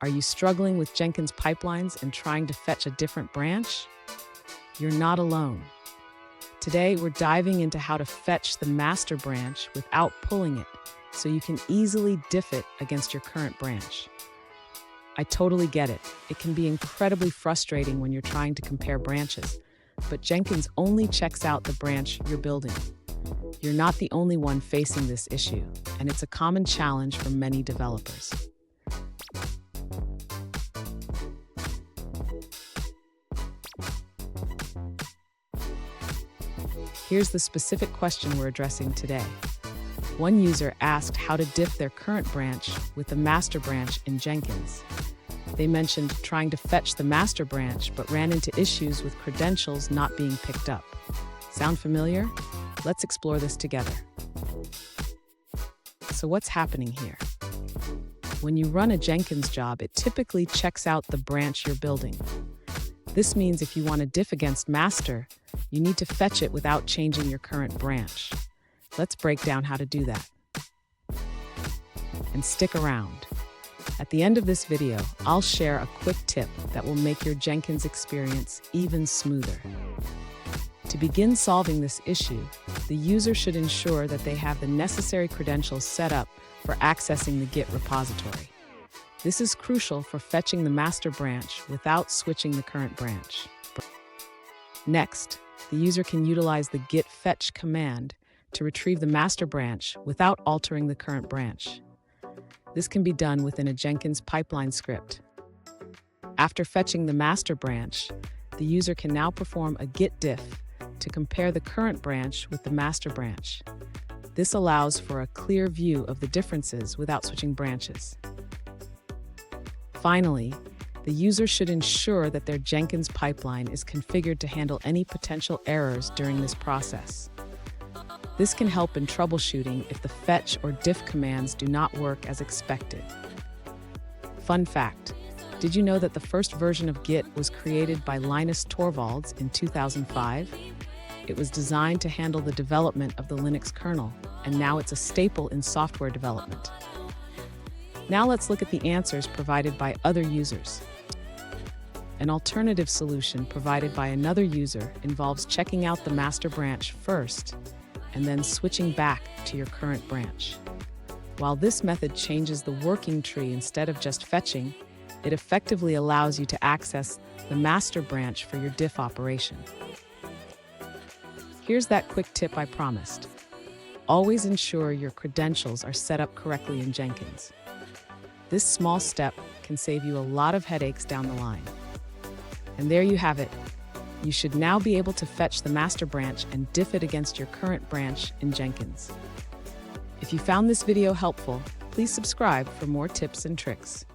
Are you struggling with Jenkins Pipelines and trying to fetch a different branch? You're not alone. Today, we're diving into how to fetch the master branch without pulling it, so you can easily diff it against your current branch. I totally get it. It can be incredibly frustrating when you're trying to compare branches, but Jenkins only checks out the branch you're building. You're not the only one facing this issue, and it's a common challenge for many developers. Here's the specific question we're addressing today. One user asked how to diff their current branch with the master branch in Jenkins. They mentioned trying to fetch the master branch but ran into issues with credentials not being picked up. Sound familiar? Let's explore this together. So what's happening here? When you run a Jenkins job, it typically checks out the branch you're building. This means if you want to diff against master, you need to fetch it without changing your current branch. Let's break down how to do that. And stick around. At the end of this video, I'll share a quick tip that will make your Jenkins experience even smoother. To begin solving this issue, the user should ensure that they have the necessary credentials set up for accessing the Git repository. This is crucial for fetching the master branch without switching the current branch. Next, the user can utilize the git fetch command to retrieve the master branch without altering the current branch. This can be done within a Jenkins pipeline script. After fetching the master branch, the user can now perform a git diff to compare the current branch with the master branch. This allows for a clear view of the differences without switching branches. Finally, the user should ensure that their Jenkins pipeline is configured to handle any potential errors during this process. This can help in troubleshooting if the fetch or diff commands do not work as expected. Fun fact, did you know that the first version of Git was created by Linus Torvalds in 2005? It was designed to handle the development of the Linux kernel, and now it's a staple in software development. Now let's look at the answers provided by other users. An alternative solution provided by another user involves checking out the master branch first and then switching back to your current branch. While this method changes the working tree instead of just fetching, it effectively allows you to access the master branch for your diff operation. Here's that quick tip I promised. Always ensure your credentials are set up correctly in Jenkins. This small step can save you a lot of headaches down the line. And there you have it. You should now be able to fetch the master branch and diff it against your current branch in Jenkins. If you found this video helpful, please subscribe for more tips and tricks.